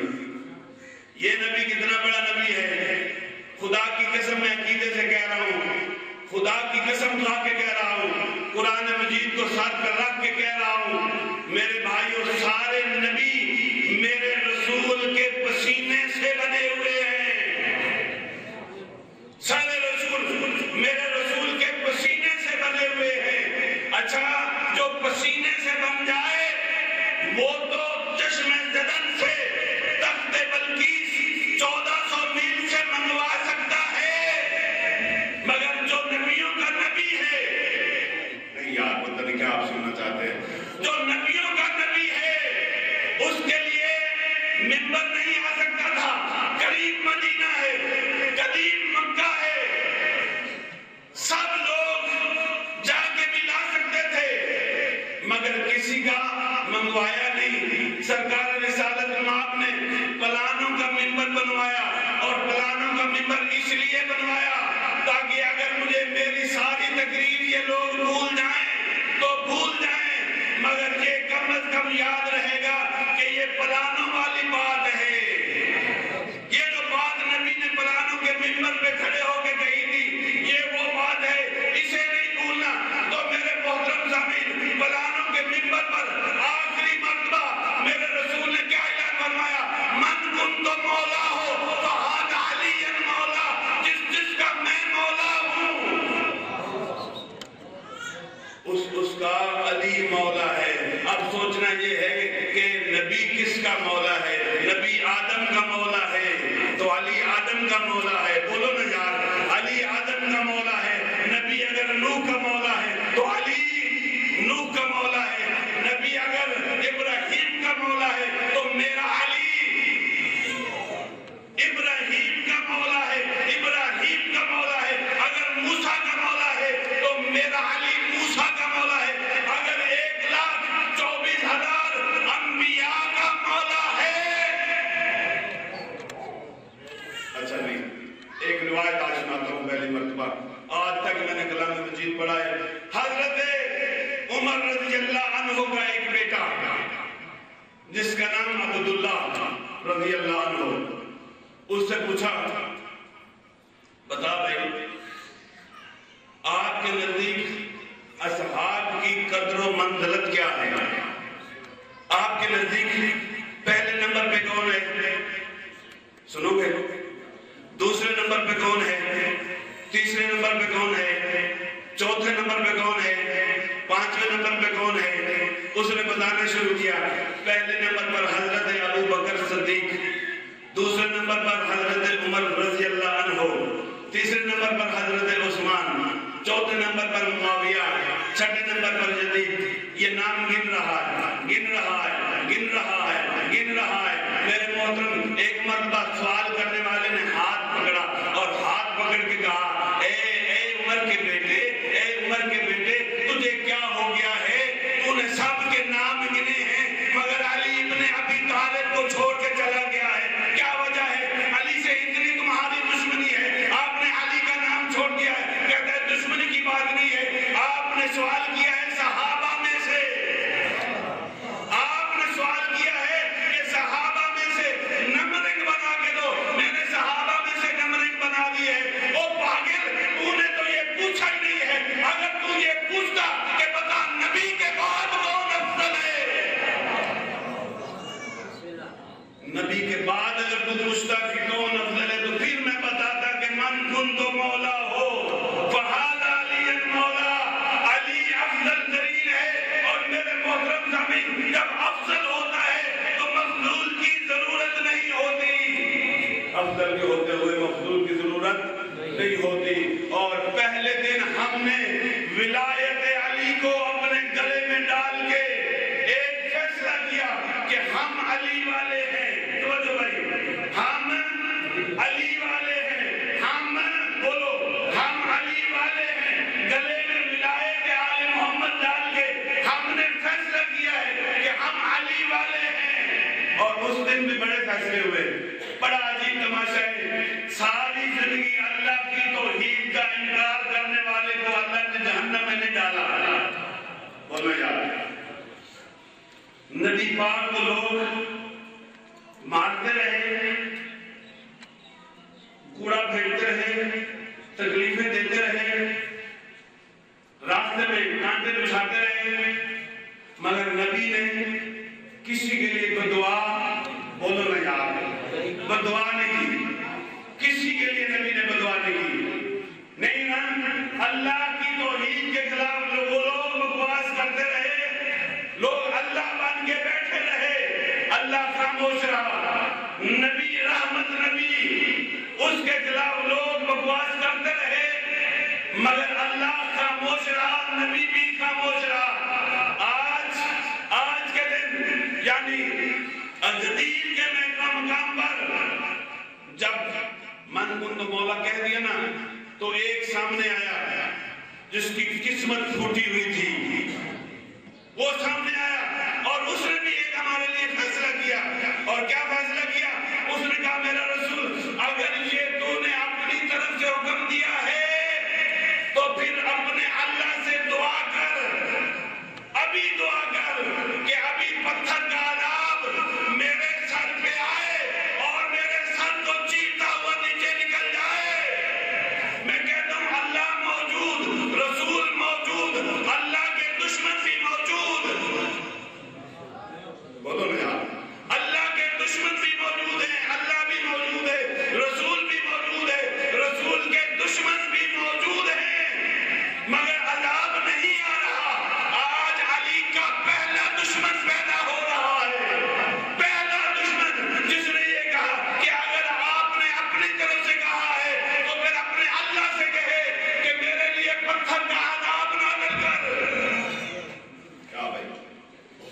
یہ نبی کتنا بڑا نبی ہے؟ خدا کی قسم میں عقیدے سے کہہ رہا ہوں، خدا کی قسم کھا کے کہہ رہا ہوں، قرآن مجید کو ساتھ پر رکھ کے کہہ رہا ہوں، میرے بھائیوں، سارے نبی میرے رسول کے پسینے سے بنے ہوئے ہیں، سارے رسول میرے رسول کے پسینے سے بنے ہوئے ہیں۔ اچھا، جو پسینے سے بن جائے وہ تو چشم زدن سے تخت بلقیس 1400 میل سے منگوا سکتا ہے، مگر جو نبیوں کا نبی ہے، نہیں یار پتہ نہیں کیا آپ سننا چاہتے ہیں، جو نبیوں کا نبی ہے اس کے لیے منبر نہیں آ سکتا تھا۔ قریب مدینہ ہے، قدیم مکہ ہے، سب لوگ جا کے بھی لا سکتے تھے، مگر کسی کا منگوایا نہیں۔ سرکار رسالت مآب نے پلانوں کا منبر بنوایا، اور پلانوں کا منبر اس لیے بنوایا تاکہ اگر مجھے میری ساری تقریر یہ لوگ بھول جائیں تو بھول جائیں، مگر یہ کم از کم یاد رہے گا کہ یہ پلانوں والی بات ہے۔ یہ جو بات نبی نے پلانوں کے منبر پہ کھڑے ہو کے کہی تھی، یہ وہ بات ہے، اسے نہیں بھولنا۔ تو میرے محترم سامعین، پلانوں کے منبر پر آخری مرتبہ میرے رسول نے کیا اعلان فرمایا؟ من کنت مولا ہو فہذا علی مولا، جس کا میں مولا ہوں اس کا علی مولا ہے۔ اب سوچنا یہ ہے کہ نبی کس کا مولا ہے؟ نبی آدم کا مولا ہے تو علی آدم کا مولا ہے۔ بولو نا یار، علی آدم کا مولا ہے۔ نبی اگر نوح کا مولا ہے تو علی نوح کا مولا ہے۔ نبی اگر ابراہیم کا مولا ہے تو میرا علی ابراہیم کا مولا ہے، ابراہیم کا مولا ہے۔ اگر موسیٰ کا مولا ہے تو میرا علی موسیٰ کا مولا ہے۔ اگر 1,24,000 انبیاء کا مولا ہے۔ اچھا نہیں، ایک روایت آج سناتا ہوں پہلی مرتبہ، آج تک میں نے کلام مجید پڑھا ہے۔ حضرت عمر رضی اللہ عنہ کا ایک بیٹا جس کا نام عبداللہ رضی اللہ عنہ، اس سے پوچھا، بتا بھائی آپ کے نزدیک اصحاب کی قدر و منزلت کیا ہے؟ آپ کے نزدیک پہلے نمبر پہ کون ہے؟ سنو گے؟ دوسرے نمبر پہ کون ہے؟ تیسرے نمبر پہ کون ہے؟ چوتھے نمبر پہ کون ہے؟ پانچویں نمبر پہ کون ہے؟ اس نے بتانا شروع کیا۔ پہلے نمبر پر حضرت ابو بکر صدیق، دوسرے نمبر پر حضرت عمر رضی اللہ عنہ، تیسرے نمبر پر حضرت عثمان، چوتھے نمبر پر معاویہ، چھٹے نمبر پر یزید۔ یہ نام گن رہا ہے، گن رہا ہے، گن رہا ہے، گن رہا ہے۔ میرے محترم، ایک مرتبہ سوال کرنے والے نے ہاتھ پکڑا اور ہاتھ پکڑ کے کہا، اے عمر کے بیٹے، اے عمر کے بیٹے، تجھے کیا ہو گیا ہے؟ تو نے سب کے نام گنے ہیں مگر علی ابن ابی طالب کو چھوڑ کے چلا گیا ہے، کیا وجہ ہے؟ علی سے اتنی تمہاری دشمنی ہے، آپ نے علی کا نام چھوڑ دیا ہے۔ کہتا ہے دشمنی کی بات نہیں ہے، آپ نے سوال کیا ہے صحابہ میں سے، آپ نے سوال کیا ہے کہ صحابہ میں سے نمبرنگ بنا کے دو، میں نے صحابہ میں سے نمبرنگ بنا دی ہے۔ او پاگل، تو نے تو یہ پوچھا ہی نہیں ہے۔ اگر تو یہ پوچھتا کہ بتا نبی کے بعد کون افضل ہے، نبی کے بعد اگر تو پوچھتا کہ کون افضل ہے تو پھر میں بتاتا کہ من کنت مولا ہو فہذا علی مولا، علی افضل ترین ہے۔ اور میرے محترم سامعین، جب افضل ہوتا ہے تو مفضول کی ضرورت نہیں ہوتی، افضل کے ہوتے ہوئے مفضول کی ضرورت نہیں ہوتی۔ اور پہلے دن ہم نے ولایت علی کو اپنے گلے میں ڈال کے ایک فیصلہ کیا کہ ہم علی والے ہیں۔ توجہ بھائی، ہم علی والے ہیں، ہم بولو، ہم علی والے ہیں۔ گلے میں ولایت آل محمد ڈال کے ہم نے فیصلہ کیا ہے کہ ہم علی والے ہیں۔ اور اس دن بھی بڑے فیصلے ہوئے۔ بڑا عجیب تماشا ہے، ساری زندگی اللہ کی توحید کا انکار کرنے والے کو اللہ نے جہنم میں نہیں ڈالا۔ بولو یار، نبی پاک کو لوگ مارتے رہے، کوڑا پھینکتے رہے، تکلیفیں دیتے رہے، راستے میں کانٹے بچھاتے رہے، مگر نبی نے کسی کے لیے بدعا، بولو نا یار، بدعا نہیں کی۔ کسی کے لیے نبی نے بدعا نہیں کی۔ نہیں نا، اللہ کی توحید کے خلاف وہ لوگ بکواس کرتے رہے، لوگ اللہ بن کے بیٹھے رہے، اللہ خاموش رہا۔ نبی رحمت نبی، اس کے خلاف لوگ بکواس کرتے رہے مگر اللہ خاموش رہا، نبی بھی خاموش رہا۔ آج کے دن یعنی اجدیر کے مقام پر جب من کنت مولا کہہ دیا نا تو ایک سامنے آیا جس کی قسمت پھوٹی ہوئی تھی، وہ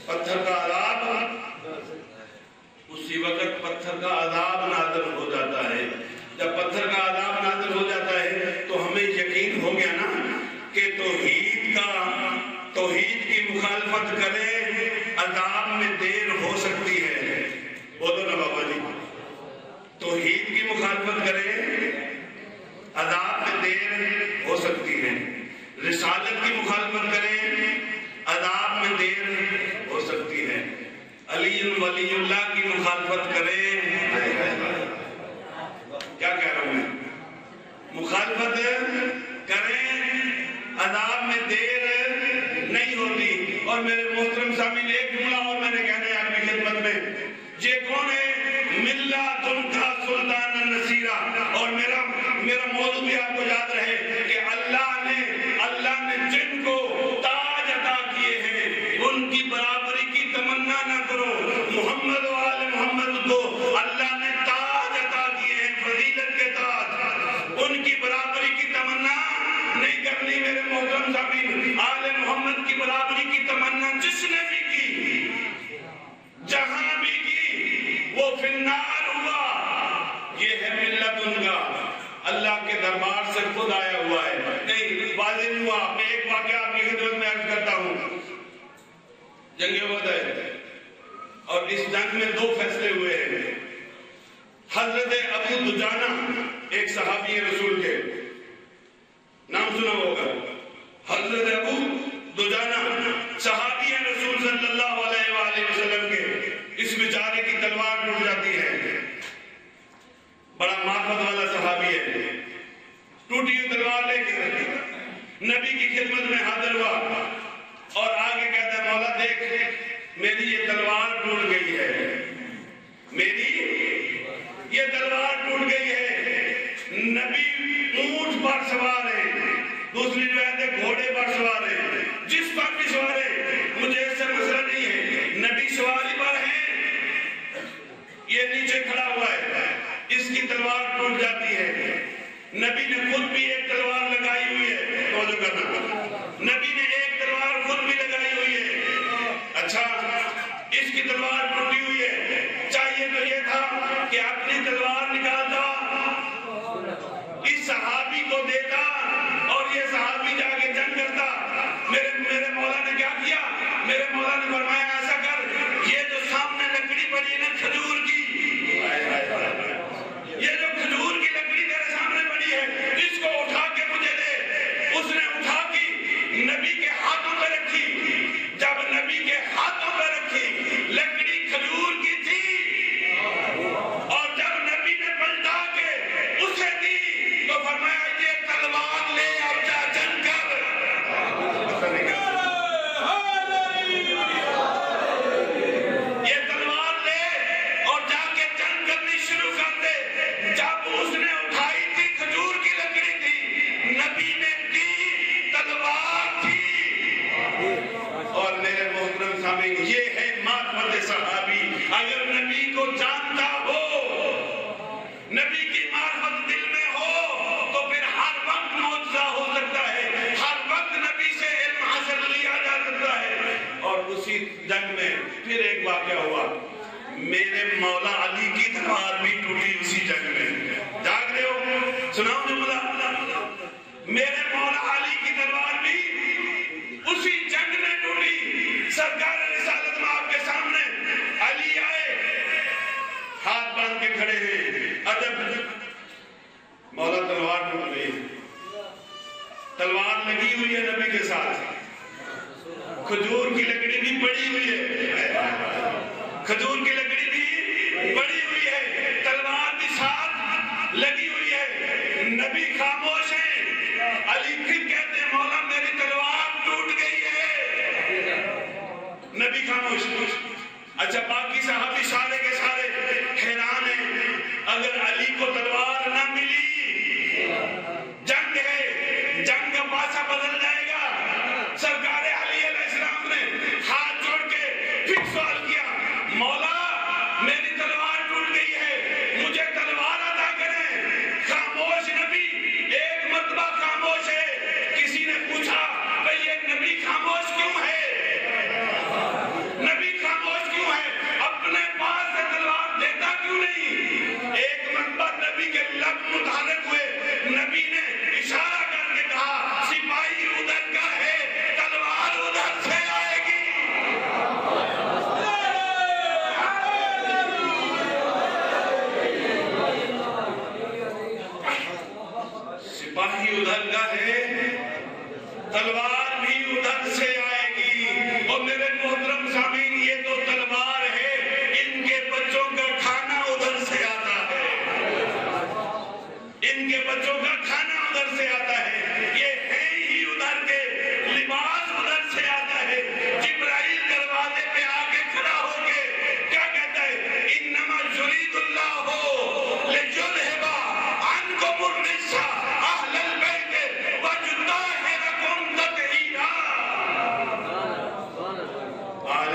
پتھر کا عذاب، اسی وقت پتھر کا عذاب نازل ہو جاتا ہے. جب پتھر کا عذاب نازل ہو جاتا ہے تو ہمیں یقین ہو گیا نا کہ توحید کی مخالفت کرے عذاب میں دیر ہو سکتی ہے. بولو نا بابا جی. توحید کی مخالفت کرے عذاب میں دیر ہو سکتی ہے. رسالت کی مخالفت کرے عذاب میں دیر ہو سکتی ہے. علی ولی اللہ کی مخالفت کرے، کیا کہہ رہا ہوں میں، مخالفت کریں عذاب میں دیر نہیں ہوتی. اور میرے محترم سامعین ایک جملہ اور میں نے کہنا ہے آپ کی خدمت میں. یہ کون ہے؟ ملا تم کا سلطان النصیرہ. اور میرا موضوع بھی آپ کو یاد رہے کہ اللہ نے جن کو تاج عطا کیے ہیں ان کی برابری کی تمنا نہ کرو. محمد و آل محمد کو اللہ نے تاج عطا کیے ہیں، فضیلت کے تاج. ان کی برابری کی تمنا نہیں کرنی. میرے محترم سامعین، آل محمد کی برابری کی تمنا جس نے بھی کی، جہاں بھی کی، وہ فی النار ہوا. یہ ہے ملت ان کا، اللہ کے دربار سے خود آیا ہوا ہے. نہیں واضح نہیں ہوا. میں ایک واقعہ آپ کی خدمت میں عرض کرتا ہوں. جنگ احد ہے اور اس جنگ میں 2 فیصلے ہوئے ہیں. حضرت ابو دجانہ ایک صحابی رسول کے، نام سنا ہوگا. حضرت ابو دجانہ صحابی رسول صلی اللہ علیہ وآلہ وسلم کے. اس بیچارے کی تلوار ٹوٹ جاتی ہے. بڑا معرفت والا صحابی ہے. ٹوٹی ہوئی تلوار لے کے نبی کی خدمت میں حاضر ہوا اور آگے کہتا ہے مولا دیکھ میری یہ تلوار ٹوٹ گئی ہے، میری یہ تلوار ٹوٹ گئی ہے. نبی اونٹ پر سوار ہے، دوسری روایت ہے گھوڑے پر سوار ہے، جس پر بھی سوار ہے مجھے اس سے مسئلہ نہیں ہے. نبی سواری پر ہے، یہ نیچے کھڑا ہوا ہے، اس کی تلوار ٹوٹ جاتی ہے. نبی نے خود بھی ایک تلوار لگائی ہوئی ہے. توجہ کرنا، نبی نے ایک تلوار خود بھی لگائی ہوئی ہے. اچھا اس کی تلوار ٹوٹی ہوئی ہے. چاہیے تو یہ تھا کہ اپنی تلوار نکالتا، اس صحابی کو دیتا اور یہ صحابی جا کے جنگ کرتا. میرے مولا نے کیا کیا؟ میرے مولا نے فرمایا ایسا کر، یہ جو سامنے لکڑی پڑی ہے نا کھجور کی، یہ جو کھجور کی لکڑی تیرے سامنے پڑی ہے، اس کو اٹھا کے مجھے دے. اس نے اٹھا کے نبی کے ہاتھوں پہ رکھی. جب نبی کے ہاتھوں پہ رکھی، لکڑی کھجور کی تھی، اور جب نبی نے پلٹا کے اسے دی تو فرمایا یہ تلوار لے اور جا جنگ کر. یہ تلوار لے اور جا کے جنگ کرنی شروع کر دے. جب اس نے اٹھائی تھی کھجور کی لکڑی تھی، نبی نے دی تلوار تھی. اور میرے محترم سامعین یہ ہے معرفت صحابی. اگر نبی کو جانتا ہو، نبی کی معرفت دل میں ہو، تو پھر ہر وقت معجزہ ہو سکتا ہے، ہر وقت نبی سے علم حاصل لیا جا سکتا ہے. اور اسی جنگ میں پھر ایک واقعہ ہوا. میرے مولا علی کی تلوار بھی ٹوٹی اسی جنگ میں. جاگ رہے ہو؟ سناؤ جملہ. میرے مولا علی کی تلوار بھی اسی جنگ میں ٹوٹی. سرکار رسالت میں آپ کے سامنے علی آئے، ہاتھ باندھ کے کھڑے ہیں. ادب، مولا تلوار ٹوٹ گئی. تلوار لگی ہوئی ہے نبی کے ساتھ، کھجور کی لکڑی بھی پڑی ہوئی ہے، کھجور کی لکڑی بھی پڑی ہوئی ہے، تلوار بھی ساتھ لگی ہوئی ہے. نبی خاموش ہے. علی پھر کہتے ہیں مولا میری تلوار ٹوٹ گئی ہے. نبی خاموش. اچھا باقی صحابی سارے کے سارے حیران ہیں. اگر علی کو تلوار نہ ملی، جنگ ہے، جنگ کا پاسا بدل جائے گا. سرکار علی علیہ السلام نے ہاتھ جوڑ کے پھر سوال کیا، مولا میری تلوار ٹوٹ گئی ہے، مجھے تلوار عطا کریں. خاموش نبی ایک مرتبہ خاموش ہے. کسی نے پوچھا بھئی یہ نبی خاموش کیوں ہے؟ نبی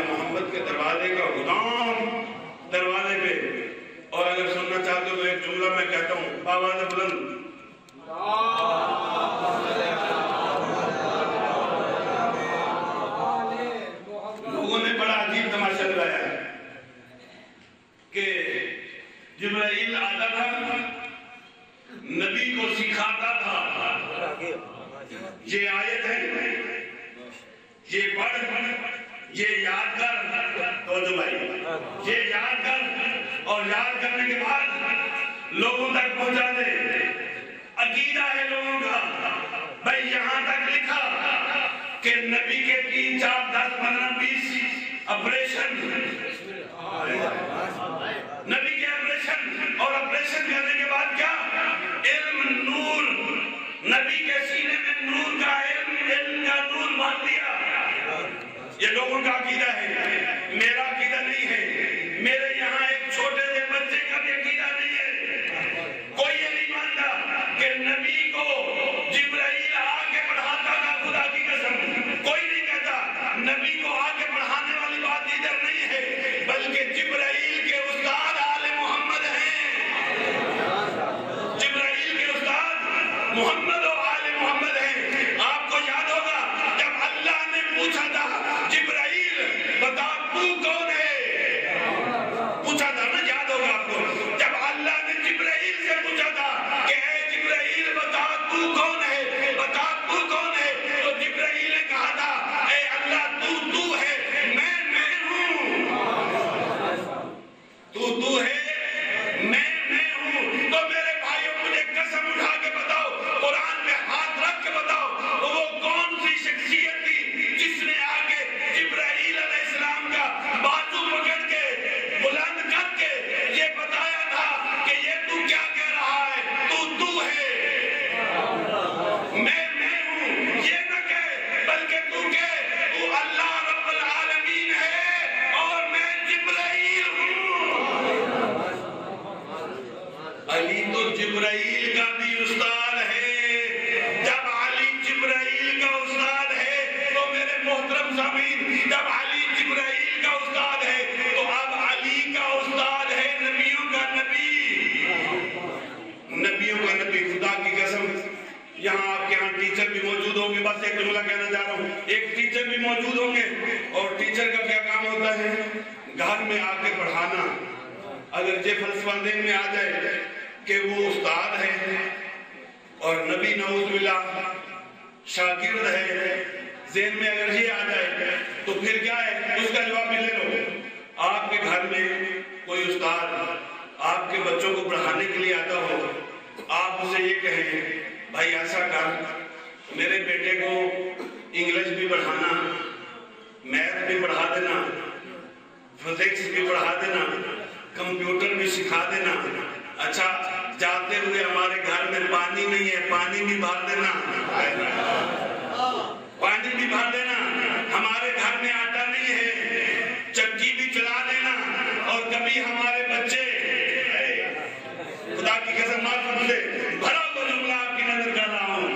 محمد کے دروازے کا غلام دروازے پہ. اور اگر سننا چاہتے ہو تو ایک جملہ میں کہتا ہوں آواز بلند. لوگوں نے بڑا عجیب تماشا لگایا کہ جبرائیل آتا تھا, نبی کو سکھاتا تھا, یہ آیت ہے, یہ پڑھ, یہ یاد کر, توجہ بھائی, یہ یاد کر, اور یاد کرنے کے بعد لوگوں تک پہنچا دے. عقیدہ ہے لوگوں کا بھائی, یہاں تک لکھا کہ نبی کے 3 4 10 15 20 آپریشن, نبی کے آپریشن, اور آپریشن کرنے کے بعد کیا علم نور, نبی کے سینے میں نور کا علم کا نور باندھ دیا. یہ لوگوں کا عقیدہ ہے, میرا عقیدہ نہیں ہے. میرے یہاں ایک چھوٹے سے بچے کا بھی عقیدہ نہیں ہے. کوئی یہ نہیں مانتا کہ نبی کو جبرائیل آ کے پڑھاتا تھا, خدا کی قسم کوئی نہیں کہتا. نبی کو آ کے پڑھانے والی بات ادھر نہیں ہے, بلکہ جبرائیل کے استاد آل محمد ہیں. جبرائیل کے استاد محمد اور آل محمد ہیں. آپ کو یاد ہوگا جب اللہ نے پوچھا تھا جبرائیل بتا تو کون ہے, پوچھا تھا نا, یاد ہوگا آپ کو, جب اللہ نے جبرائیل سے پوچھا تھا کہ اے جبرائیل بتا تو کون ہے, بتا تو کون ہے, تو جبرائیل نے کہا تھا اے اللہ تو ہے, میں ہوں, تو ہے, میں ہوں. تو میرے بھائیوں مجھے قسم اٹھا کے بتاؤ, قرآن پہ ہاتھ رکھ کے بتاؤ وہ کون سی شخصیت تھی جس نے آگے جبرائیل علیہ السلام کا بازو پکڑ کے بلند کر کے یہ بتایا تھا کہ یہ تو کیا کہہ رہا ہے, تو ہے, میں ہوں. یہ نہ کہے بلکہ تو کہے تو اللہ رب العالمین ہے اور میں جبرائیل ہوں. علی تو جبرائیل کا بھی استاد ہے. جب علی جبرائیل کا استاد ہے تو میرے محترم سامعین, جب علی جبرائیل کا استاد ہے تو اب علی کا استاد ہے نبیوں کا نبی, نبیوں کا نبی. خدا کی قسم یہاں آپ کے ہاں ٹیچر بھی موجود ہوں گے, بس ایک جملہ کہنا چاہ رہا ہوں, ایک ٹیچر بھی موجود ہوں گے, اور ٹیچر کا کیا کام ہوتا ہے, گھر میں آ کے پڑھانا. اگر یہ فلسفہ ذہن میں آ جائے کہ وہ استاد ہے اور نبی نعوذ باللہ شاگرد ہے, ذہن میں اگر یہ آ جائے تو پھر کیا ہے, اس کا جواب بھی لے لو. آپ کے گھر میں کوئی استاد آپ کے بچوں کو پڑھانے کے لیے آتا ہو, آپ اسے یہ کہیں بھائی ایسا کر, میرے بیٹے کو انگلش بھی پڑھانا, میتھ بھی پڑھا دینا, فزکس بھی پڑھا دینا, کمپیوٹر بھی سکھا دینا. اچھا جاتے ہوئے ہمارے گھر میں پانی نہیں ہے, پانی بھی بھر دینا, پانی بھی بھر دینا. ہمارے گھر میں آٹا نہیں ہے, چکی بھی چلا دینا. اور کبھی ہمارے بچے, خدا کی قسم معاف کر دے, بھرا تو جملہ آپ کی نظر کر رہا ہوں,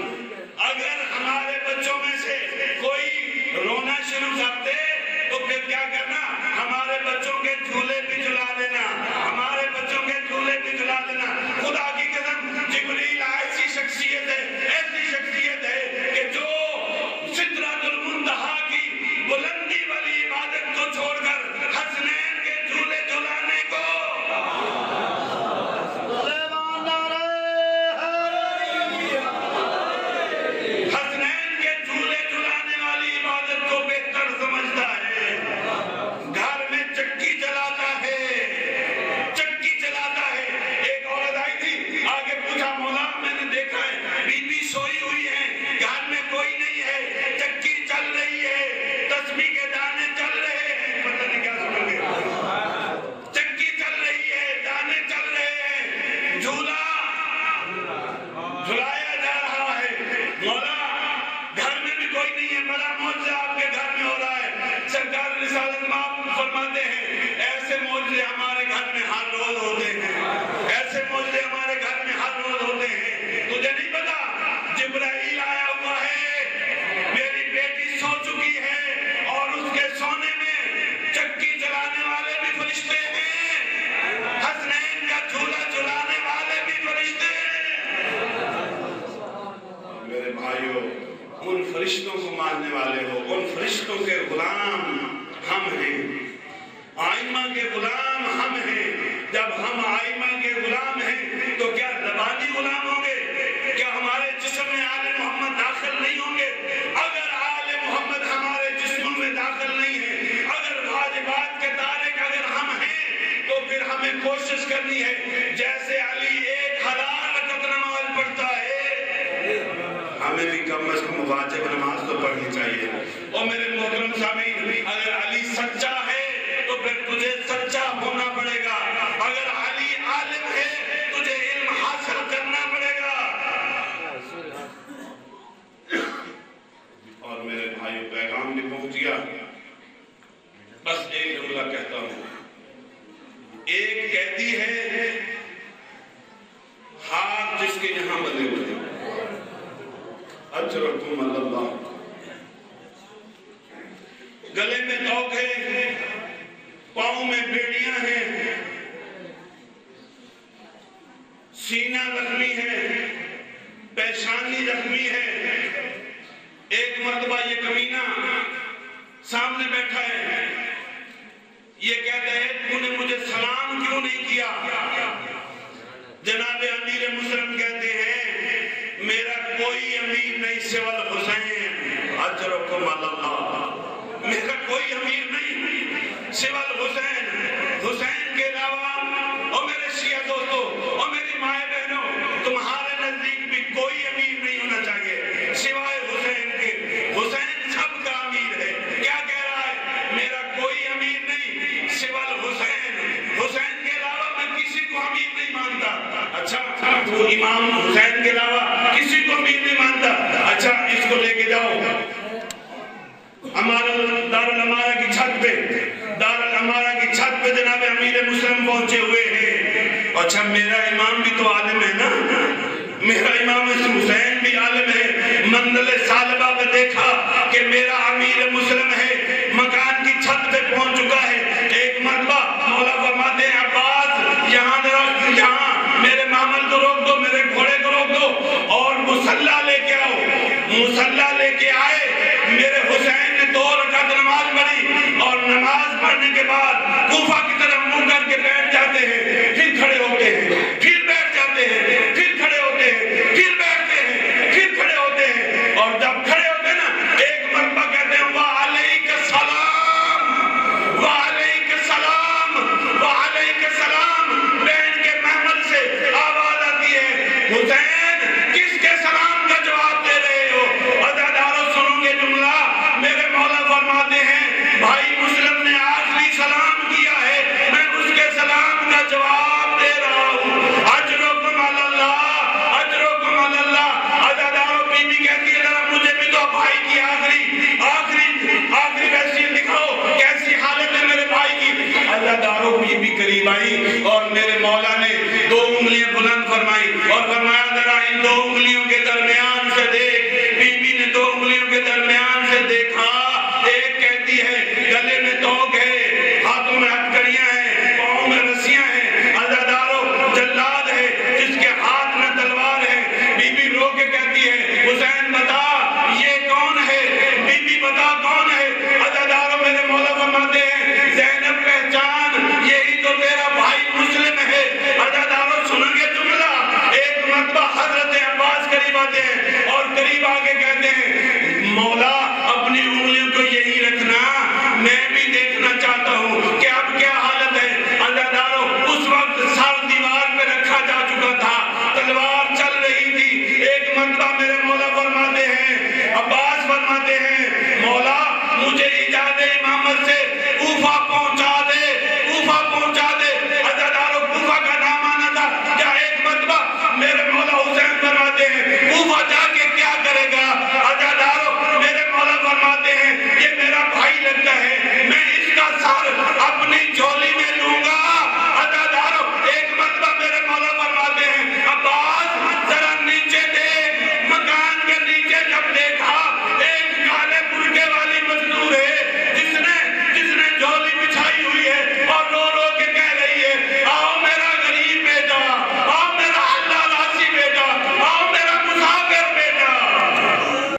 اگر ہمارے بچوں میں سے کوئی رونا شروع کرتے تو پھر کیا کرنا, ہمارے بچوں کے جھولے بھی جلا دینا, ہمارے بچوں کے جھولے بھی جلا دینا. خدا کی قسم جبریل ایسی شخصیت ہے کہ جو سدرۃ المنتہا کی بلندی والی عبادت کو چھوڑ کر حسنین کے جھولے جھلانے کو آئمہ کے غلام ہم ہیں. جب ہم آئمہ کے غلام ہیں تو کیا زبانی غلام ہوں گے؟ کیا ہمارے جسم میں آل محمد داخل نہیں ہوں گے؟ اگر آل محمد ہمارے جسموں میں داخل نہیں ہے، اگر واجبات کے تارک اگر ہم ہیں، تو پھر ہمیں کوشش کرنی ہے جیسے علی 1000 رکعت نماز پڑھتا ہے، ہمیں بھی کم از کم واجب نماز تو پڑھنی چاہیے. اور میرے محترم سامعین، اگر علی سچا ہے تو پھر تجھے سچا ہونا پڑے گا. اگر علی عالم ہے تجھے علم حاصل کرنا پڑے گا. اور میرے بھائیو پیغام بھی پہنچ گیا. بس ایک جملہ کہتا ہوں. ایک کہتی ہے ہاتھ جس کے یہاں بندے ہوئے اجرکم اللہ، گلے میں توق ہے، پاؤں میں بیڑیاں ہیں، سینہ زخمی ہے، پیشانی زخمی ہے. ایک مرتبہ یہ کمینہ سامنے بیٹھا ہے، یہ کہتا ہے تو نے مجھے سلام کیوں نہیں کیا؟ جناب امیر مسلم کہتے ہیں میرا کوئی امیر نہیں سوى الحسین اجرکم اللہ، میرا کوئی امیر نہیں سوى الحسین، حسین کے علاوہ. اور میرے شیعہ دوستو اور میری مائیں بہنوں، تمہارے نزدیک بھی کوئی امیر نہیں ہونا چاہیے سوائے حسین کے. حسین سب کا امیر ہے. کیا کہہ رہا ہے؟ میرا کوئی امیر نہیں سوى الحسین، حسین کے علاوہ میں کسی کو امیر نہیں مانتا. اچھا تو امام حسین کے علاوہ کسی کو امیر نہیں مانتا. اچھا اس کو لے کے جاؤ دار الامارہ کی چھت پہ، دار الامارہ کی چھت پہ جناب امیر مسلم پہنچے ہوئے ہیں. اچھا میرا امام بھی تو عالم ہے نا، میرا امام حسین بھی عالم ہے. منزل سالبہ پہ دیکھا کہ میرا امیر مسلم ہے، مکان کی چھت پہ پہنچ چکا ہے. ایک مرتبہ مولا فرماتے ہیں عباس یہاں یہاں میرے معامل کو روک دو، میرے گھوڑے کو روک دو اور مصلی لے کے آؤ. مصلی لے کے آئے. میرے حسین نے 2 رکعت نماز پڑھی اور نماز پڑھنے کے بعد کوفہ کی طرف منہ کر کے بیٹھ جاتے ہیں، پھر کھڑے ہوتے ہیں، پھر بیٹھ جاتے ہیں، پھر کھڑے ہوتے ہیں، پھر بیٹھتے ہیں، پھر کھڑے ہوتے ہیں. اور جب کھڑے ہوتے ہیں نا ایک مرتبہ کہتے ہیں وعلیک السلام، وعلیک السلام، وعلیک السلام. بہن کے محمل سے آواز آتی ہے حسین کس کے سلام کا جواب دے رہے ہو؟ عزادارو سنو گے جملہ. میرے مولا فرماتے ہیں بھائی مسلم نے آخری سلام کیا ہے، میں اس کے سلام کا جواب دے رہا ہوں. اجرکم اللہ، اجرکم اللہ. عزادارو بی بی کہتی ہے ذرا مجھے بھی تو بھائی کی آخری ویسی دکھاؤ، کیسی حالت ہے میرے بھائی کی. عزادارو بی بی قریب آئی اور میرے مولا نے 2 انگلیاں بلند فرمائی اور فرمایا ذرا ان 2 انگلیوں کے درمیان